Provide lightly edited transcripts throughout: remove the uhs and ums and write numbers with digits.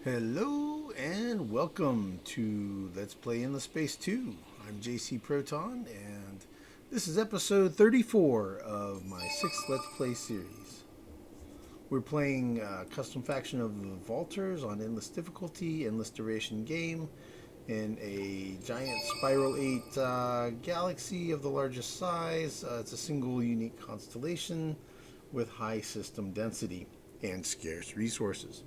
Hello and welcome to Let's Play in the Space 2. I'm JC Proton and this is episode 34 of my 6th Let's Play series. We're playing custom faction of the Vaulters on endless difficulty, endless duration game in a giant Spiral 8 galaxy of the largest size. It's a single unique constellation with high system density and scarce resources.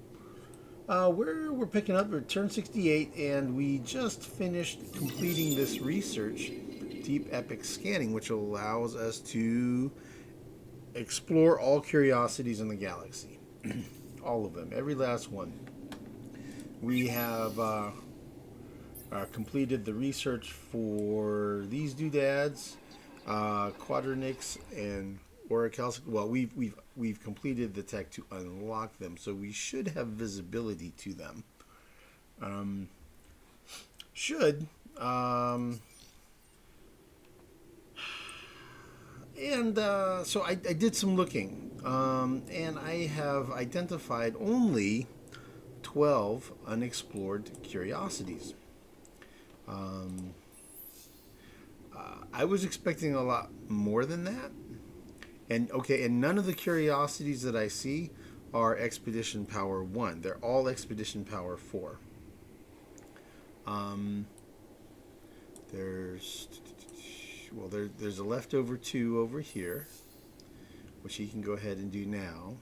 We're picking up at turn 68, and we just finished completing this research, Deep Epoch Scanning, which allows us to explore all curiosities in the galaxy. All of them, every last one. We have completed the research for these doodads, quadrant and orichalcid. Well, we've completed the tech to unlock them, so we should have visibility to them. Should. So I did some looking, and I have identified only 12 unexplored curiosities. I was expecting a lot more than that. And none of the curiosities that I see are Expedition Power 1. They're all Expedition Power 4. There's a leftover 2 over here, which he can go ahead and do now.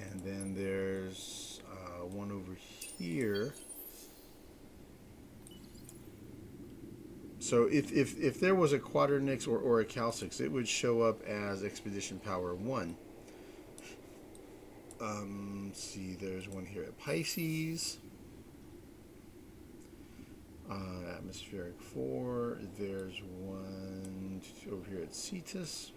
And then there's one over here. So if there was a Quadernix or Orichalcix, it would show up as Expedition Power 1. Let's see, there's one here at Pisces. Atmospheric 4. There's one over here at Cetus.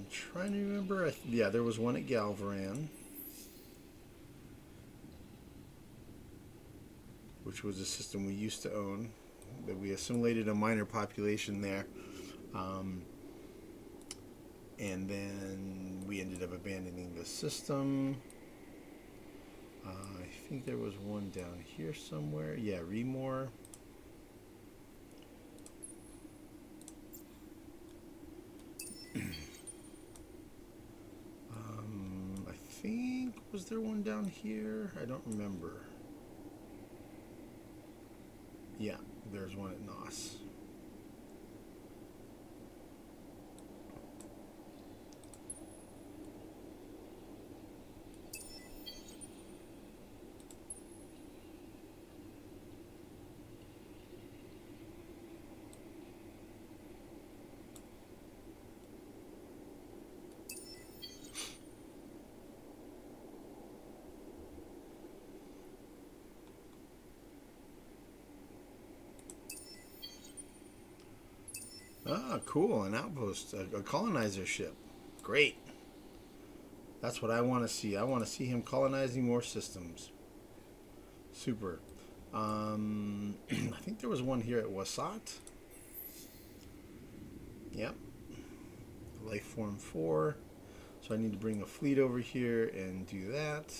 Trying to remember. Yeah, there was one at Galvaran, which was a system we used to own, that we assimilated a minor population there. And then we ended up abandoning the system. I think there was one down here somewhere. Yeah, Remore. I think, was there one down here? I don't remember. Yeah, there's one at Nos. Ah, cool, an outpost, a colonizer ship. Great. That's what I want to see. I want to see him colonizing more systems. Super. I think there was one here at Wasat. Yep. Lifeform 4. So I need to bring a fleet over here and do that.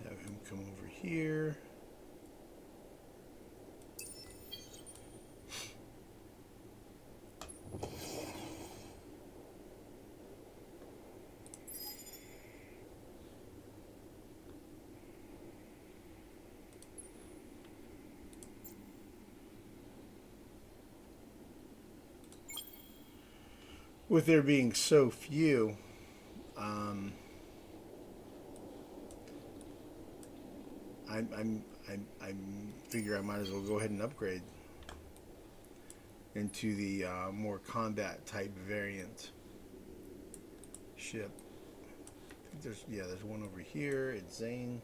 Have him come over here. With there being so few, I figure I might as well go ahead and upgrade into the more combat type variant. ship. I think there's one over here. It's Zane.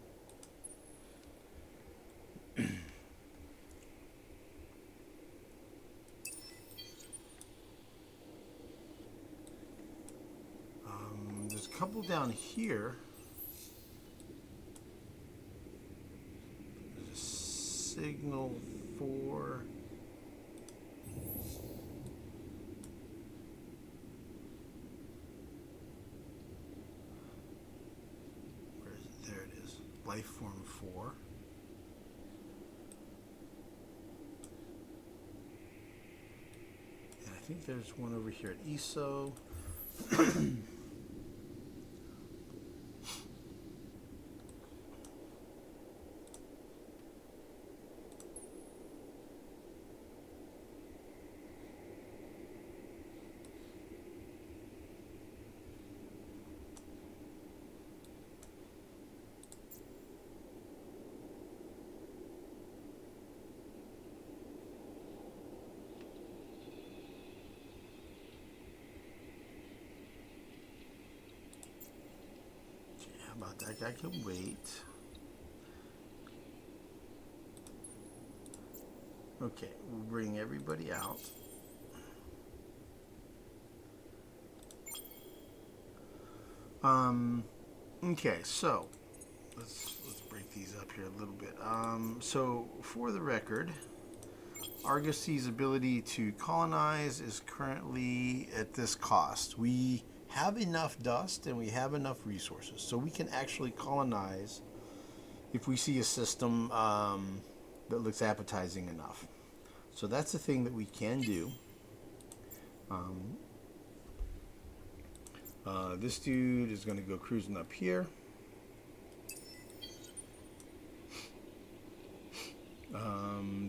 There's a couple down here. There's a signal 4. Where is it? There it is. Life form 4. And I think there's one over here at ESO. About that guy can wait. Okay, we'll bring everybody out. Okay, so let's break these up here a little bit. So for the record, Argosy's ability to colonize is currently at this cost. We have enough dust and we have enough resources, so we can actually colonize if we see a system that looks appetizing enough. So that's the thing that we can do. This dude is going to go cruising up here.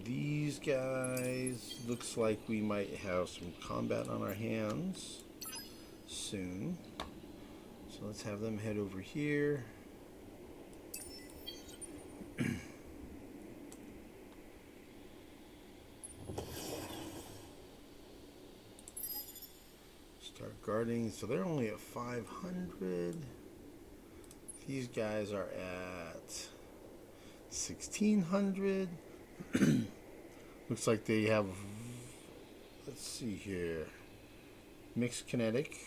These guys, looks like we might have some combat on our hands soon. So let's have them head over here. Start guarding. So they're only at 500. These guys are at 1600. Looks like they have, let's see here, mixed kinetic,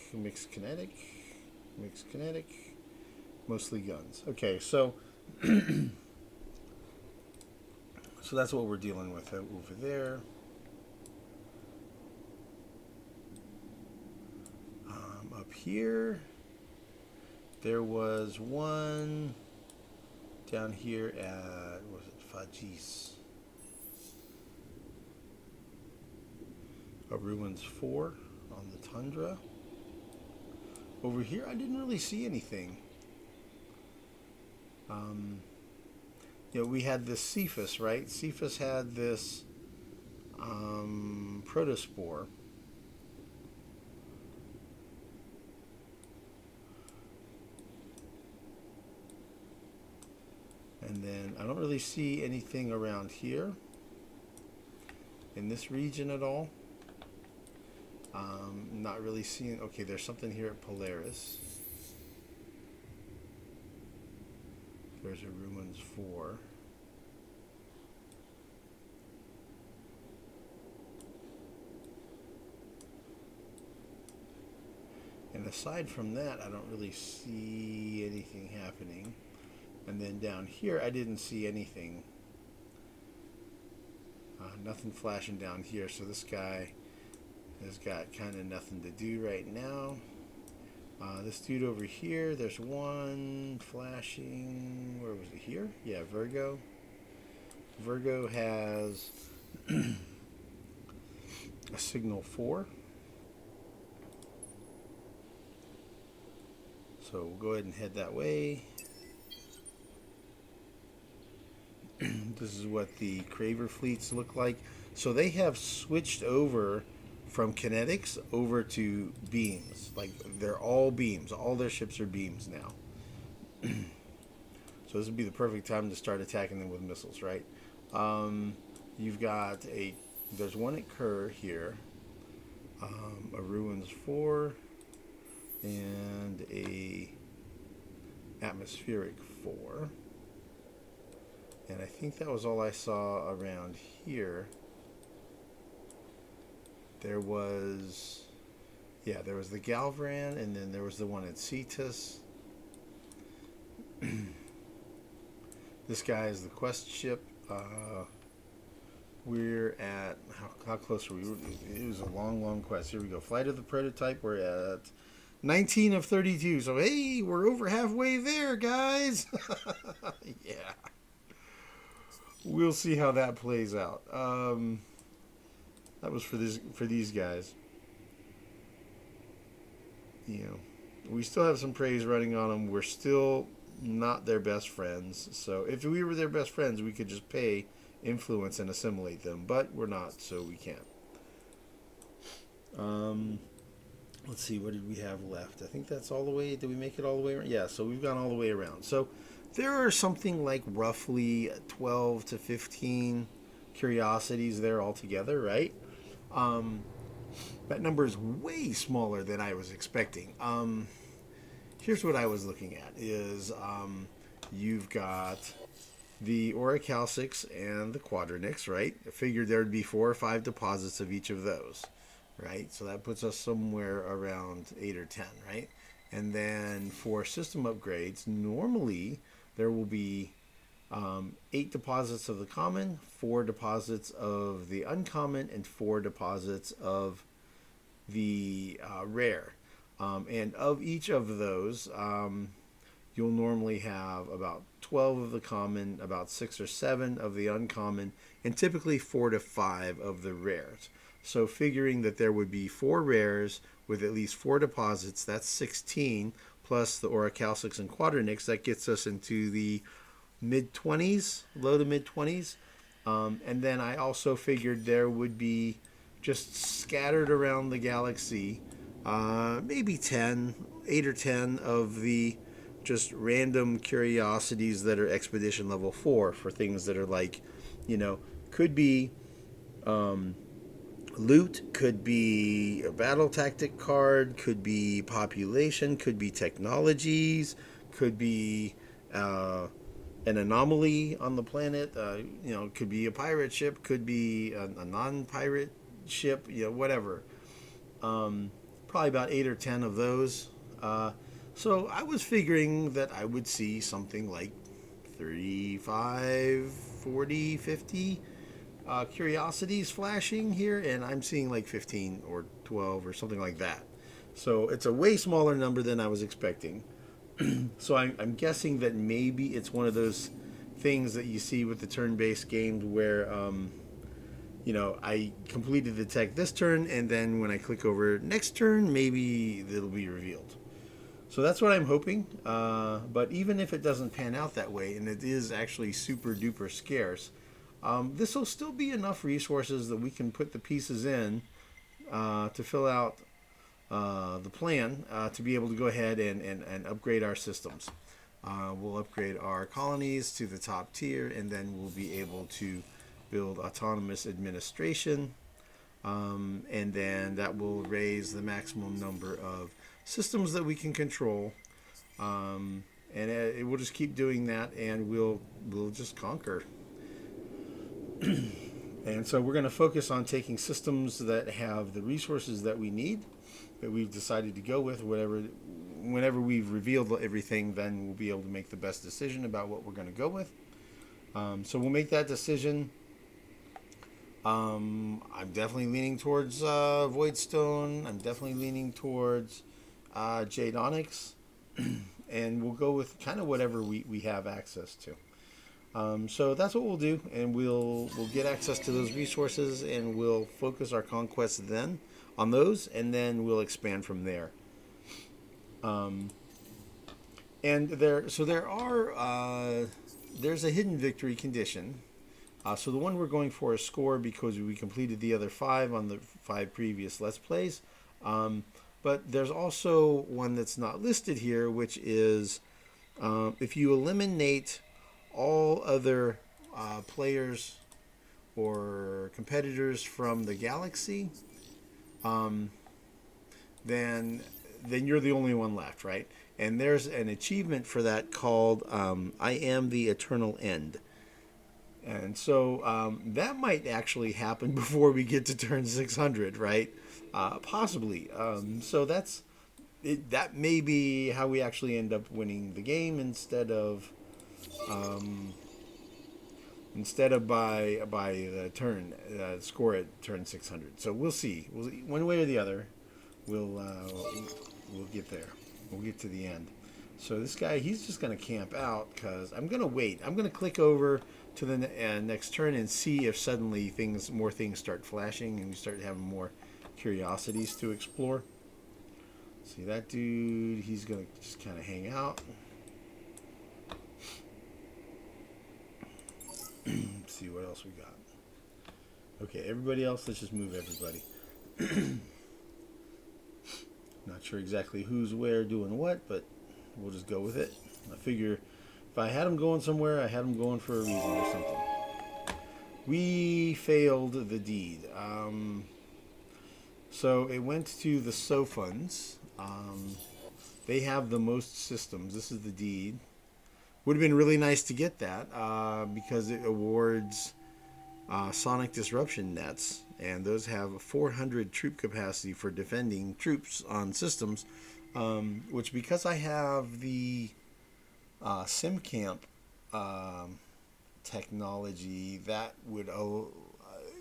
mostly guns. Okay, so so that's what we're dealing with over there. Up here, there was one down here at, what was it, Fajis? A Ruins 4 on the tundra. Over here, I didn't really see anything. You know, we had this Cephas, right? Cephas had this protospore. And then I don't really see anything around here in this region at all. Not really seeing. Okay, there's something here at Polaris. There's a Ruins 4. And aside from that, I don't really see anything happening. And then down here, I didn't see anything. Nothing flashing down here, so this guy has got kind of nothing to do right now. This dude over here, there's one flashing. Where was it? Here? Yeah, Virgo. Virgo has a signal 4. So we'll go ahead and head that way. This is what the Craver fleets look like. So they have switched over from kinetics over to beams. Like, they're all beams. All their ships are beams now. So this would be the perfect time to start attacking them with missiles, right? You've got there's one at Kerr here. A Ruins 4. and a atmospheric 4. And I think that was all I saw around here. There was, yeah, there was the Galvran, and then there was the one at Cetus. This guy is the quest ship. We're at, how close are we? It was a long, long quest. Here we go. Flight of the prototype. We're at 19 of 32. So, hey, we're over halfway there, guys. Yeah. We'll see how that plays out. That was for these guys. You know, we still have some praise running on them. We're still not their best friends. So if we were their best friends, we could just pay influence and assimilate them. But we're not, so we can't. Let's see, what did we have left? I think that's all the way. Did we make it all the way around? Yeah, so we've gone all the way around. So there are something like roughly 12 to 15 curiosities there altogether, right? That number is way smaller than I was expecting. Here's what I was looking at is you've got the orichalcics and the quadrant, right? I figured there would be 4 or 5 deposits of each of those, right? So that puts us somewhere around 8 or 10, right? And then for system upgrades, normally there will be 8 deposits of the common, 4 deposits of the uncommon, and 4 deposits of the rare. And of each of those, you'll normally have about 12 of the common, about 6 or 7 of the uncommon, and typically 4 to 5 of the rares. So figuring that there would be 4 rares with at least 4 deposits, that's 16, plus the orichalcics and quadranix, that gets us into the mid-20s, low to mid-20s. And then I also figured there would be just scattered around the galaxy, maybe 8 or 10 of the just random curiosities that are expedition level 4 for things that are like, could be loot, could be a battle tactic card, could be population, could be technologies, could be an anomaly on the planet, could be a pirate ship, could be a non-pirate ship, whatever. Probably about 8 or 10 of those. So I was figuring that I would see something like 35, 40, 50 curiosities flashing here, and I'm seeing like 15 or 12 or something like that. So it's a way smaller number than I was expecting. So I'm guessing that maybe it's one of those things that you see with the turn-based games where, I completed the tech this turn, and then when I click over next turn, maybe it'll be revealed. So that's what I'm hoping. But even if it doesn't pan out that way, and it is actually super duper scarce, this will still be enough resources that we can put the pieces in to fill out the plan to be able to go ahead and upgrade our systems. We'll upgrade our colonies to the top tier, and then we'll be able to build autonomous administration, and then that will raise the maximum number of systems that we can control, and we'll just keep doing that, and we'll just conquer. And so we're going to focus on taking systems that have the resources that we need, that we've decided to go with. Whenever we've revealed everything, then we'll be able to make the best decision about what we're going to go with. So we'll make that decision. I'm definitely leaning towards Voidstone. I'm definitely leaning towards Jade Onyx. And we'll go with kind of whatever we have access to. So that's what we'll do, and we'll get access to those resources, and we'll focus our conquests then on those, and then we'll expand from there. There's a hidden victory condition. So the one we're going for is score because we completed the other 5 on the 5 previous Let's Plays. But there's also one that's not listed here, which is if you eliminate all other players or competitors from the galaxy, then then you're the only one left, right? And there's an achievement for that called I Am the Eternal End. And so that might actually happen before we get to turn 600, right? Possibly. So that may be how we actually end up winning the game um, instead of by the turn score at turn 600. So we'll see. One way or the other. We'll get there. We'll get to the end. So this guy, he's just going to camp out because I'm going to wait. I'm going to click over to the next turn and see if suddenly more things start flashing and we start having more curiosities to explore. See that dude, he's going to just kind of hang out. See what else we got. Okay, everybody else, let's just move everybody. Not sure exactly who's where doing what, but we'll just go with it. I figure if I had them going somewhere, I had them going for a reason or something. We failed the deed. So it went to the Sofuns. They have the most systems. This is the deed. Would have been really nice to get that because it awards sonic disruption nets, and those have 400 troop capacity for defending troops on systems, which because I have the SimCamp technology, that would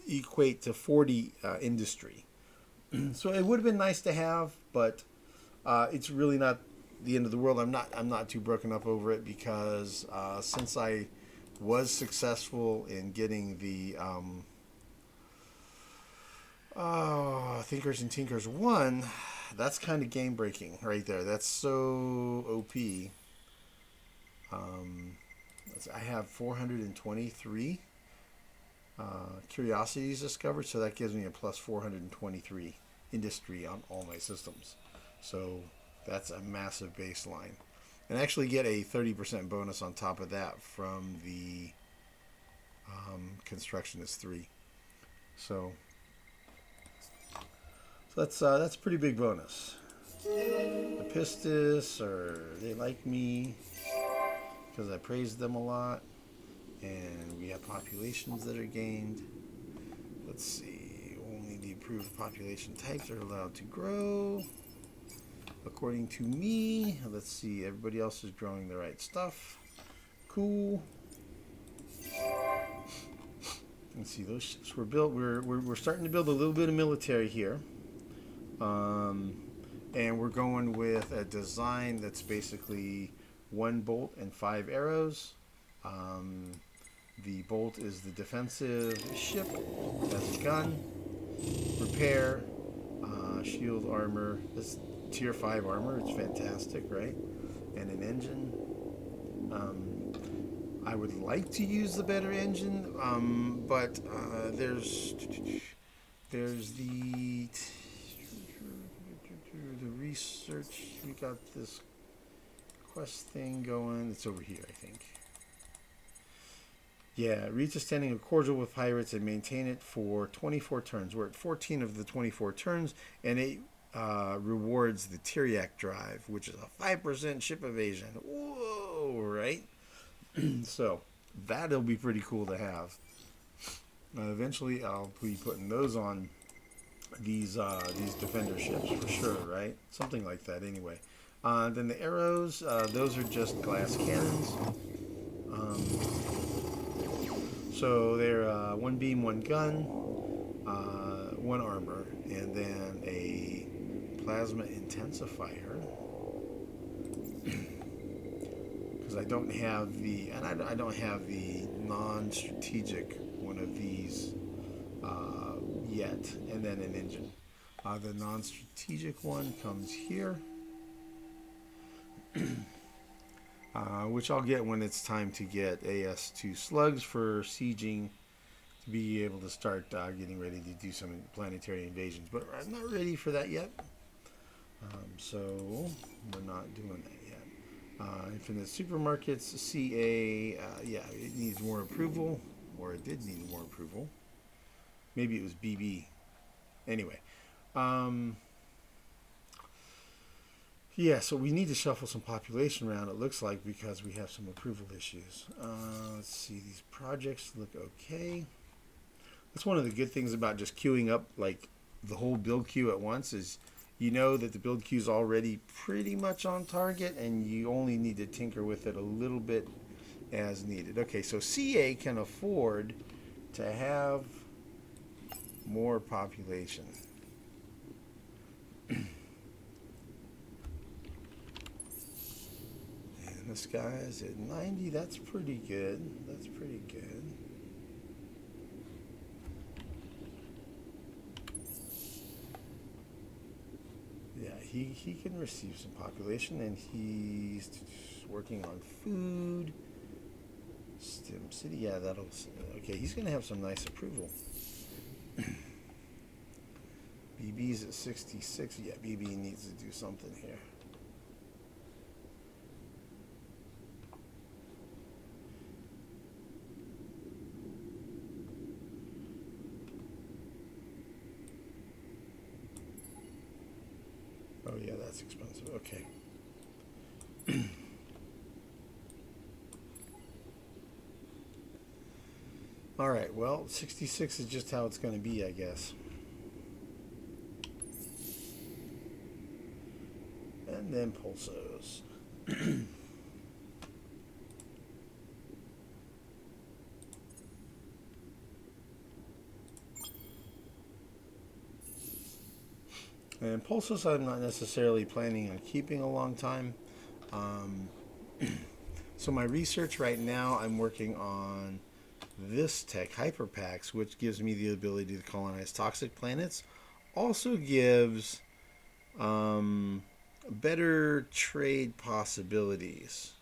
equate to 40 industry. So it would have been nice to have, but it's really not the end of the world. I'm not too broken up over it because since I was successful in getting the Thinkers and Tinkers 1, that's kind of game breaking right there. That's so OP. I have 423 curiosities discovered, so that gives me a plus 423 industry on all my systems. So that's a massive baseline. And actually get a 30% bonus on top of that from the Constructionist 3. So that's a pretty big bonus. The Pistis, they like me because I praised them a lot. And we have populations that are gained. Let's see. Only the approved population types are allowed to grow. According to me, let's see. Everybody else is growing the right stuff. Cool. Let's see. Those ships were built. We're starting to build a little bit of military here. And we're going with a design that's basically 1 bolt and 5 arrows. The bolt is the defensive ship, has a gun, repair, shield armor. This tier 5 armor, it's fantastic, right? And an engine. I would like to use the better engine, but there's the research. We got this quest thing going. It's over here, I think. Yeah, reach a standing of cordial with pirates and maintain it for 24 turns. We're at 14 of the 24 turns, and it rewards the Tyriak drive, which is a 5% ship evasion. Whoa, right? So that'll be pretty cool to have. Eventually, I'll be putting those on these defender ships for sure, right? Something like that, anyway. Then the arrows, those are just glass cannons. So they're 1 beam, 1 gun, 1 armor, and then a plasma intensifier. Because I don't have I don't have the non-strategic one of these yet, and then an engine. The non-strategic one comes here. Which I'll get when it's time to get AS2 slugs for sieging to be able to start getting ready to do some planetary invasions. But I'm not ready for that yet. So we're not doing that yet. Infinite Supermarkets, CA, yeah, it needs more approval, or it did need more approval. Maybe it was BB. Anyway. Yeah, so we need to shuffle some population around, it looks like, because we have some approval issues. Let's see, these projects look okay. That's one of the good things about just queuing up like the whole build queue at once is you know that the build queue is already pretty much on target and you only need to tinker with it a little bit as needed. Okay, so CA can afford to have more population. And this guy is at 90. That's pretty good. That's pretty good. Yeah, he can receive some population, and he's working on food. Stem City, yeah, that'll... Okay, he's going to have some nice approval. BB's at 66. Yeah, BB needs to do something here. Oh, yeah, that's expensive. Okay. All right, well, 66 is just how it's going to be, I guess. And then pulsos. And pulsos I'm not necessarily planning on keeping a long time. So my research right now, I'm working on this tech, Hyperpacks, which gives me the ability to colonize toxic planets. Also gives better trade possibilities.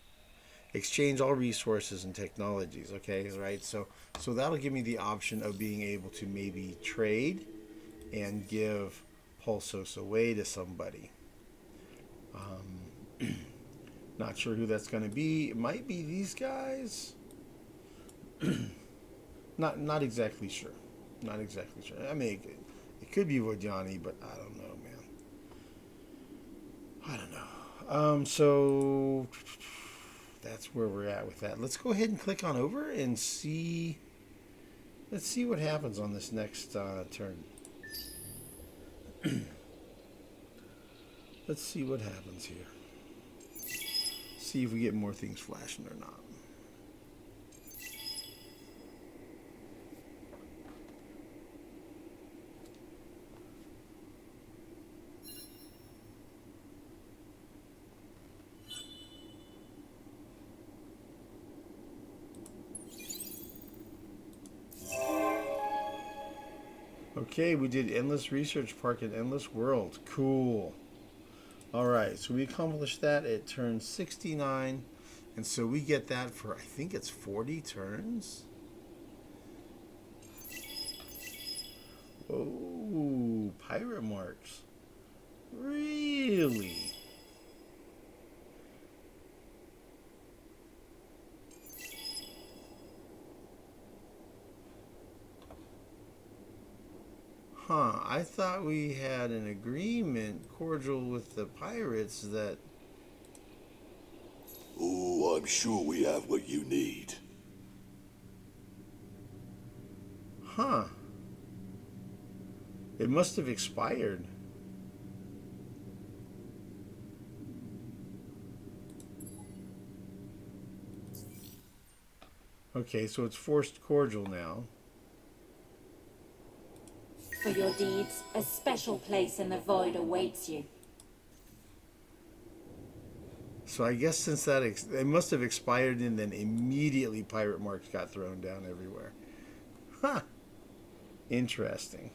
Exchange all resources and technologies. Okay, right? So that'll give me the option of being able to maybe trade and give Pulsos away to somebody. Not sure who that's going to be. It might be these guys. Not exactly sure. Not exactly sure. I mean, it could be Vojani, but I don't know, man. I don't know. So that's where we're at with that. Let's go ahead and click on over and see. Let's see what happens on this next turn. Let's see what happens here. See if we get more things flashing or not. Okay, we did Endless Research Park and Endless World. Cool. Alright, so we accomplished that at turn 69. And so we get that for, I think it's 40 turns. Oh, pirate marks. Really? Huh, I thought we had an agreement cordial with the pirates that... Oh, I'm sure we have what you need. Huh. It must have expired. Okay, so it's forced cordial now. For your deeds, a special place in the void awaits you. So I guess since that it must have expired and then immediately pirate marks got thrown down everywhere. Huh. Interesting.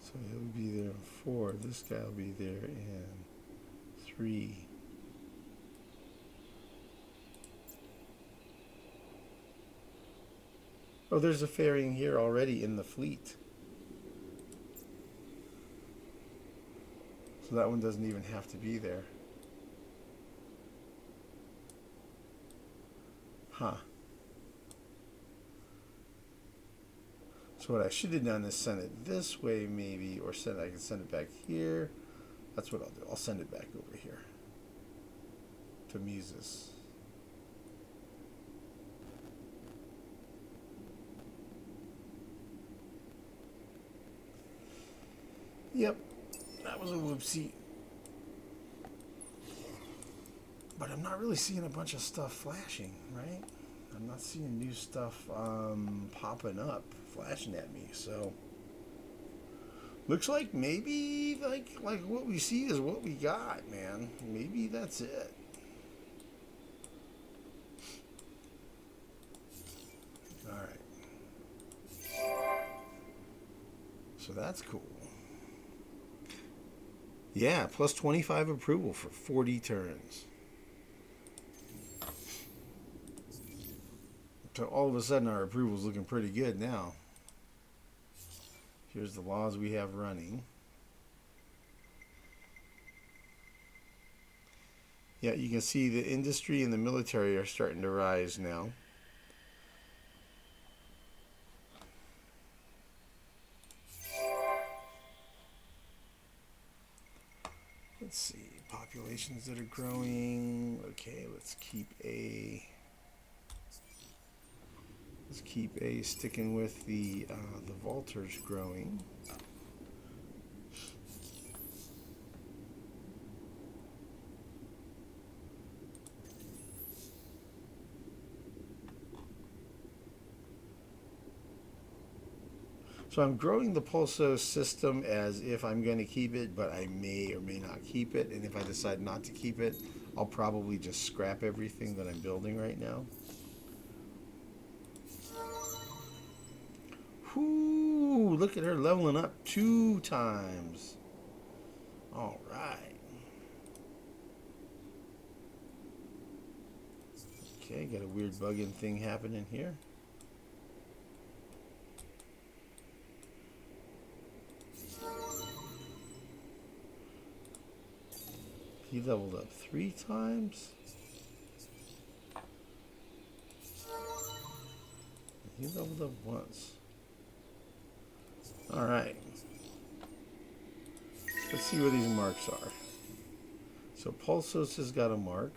So he'll be there in 4. This guy will be there in 3. Oh, there's a fairing here already in the fleet. So that one doesn't even have to be there. Huh. So what I should have done is send it this way maybe, or I can send it back here. That's what I'll do. I'll send it back over here to Muses. Yep, that was a whoopsie. But I'm not really seeing a bunch of stuff flashing, right? I'm not seeing new stuff popping up, flashing at me. So looks like maybe like what we see is what we got, man. Maybe that's it. All right. So that's cool. Yeah, plus 25 approval for 40 turns. So all of a sudden our approval's looking pretty good now. Here's the laws we have running. Yeah, you can see the industry and the military are starting to rise now. Let's see, populations that are growing. Okay, let's keep A sticking with the vaulters growing. So I'm growing the Pulso system as if I'm going to keep it, but I may or may not keep it. And if I decide not to keep it, I'll probably just scrap everything that I'm building right now. Whoo, look at her leveling up 2 times. All right. Okay, got a weird bugging thing happening here. He leveled up 3 times. He leveled up once. All right. Let's see where these marks are. So Pulsos has got a mark.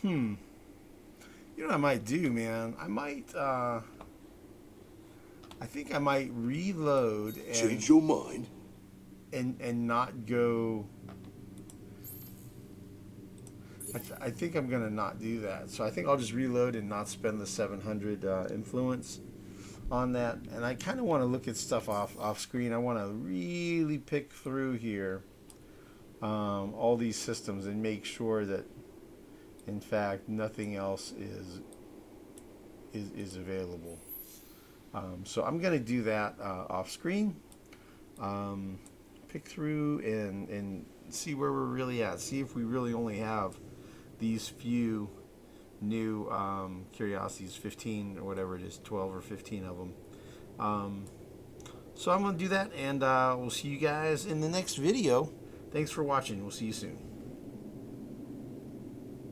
You know what I might do, man? I think I might reload and Change your mind? and not go. I think I'm gonna not do that. So I think I'll just reload and not spend the 700 influence on that. And I kind of want to look at stuff off screen. I want to really pick through here all these systems and make sure that, in fact, nothing else is available. So I'm going to do that off screen. Pick through and see where we're really at. See if we really only have these few new curiosities, 15 or whatever it is, 12 or 15 of them. So I'm going to do that, and we'll see you guys in the next video. Thanks for watching. We'll see you soon.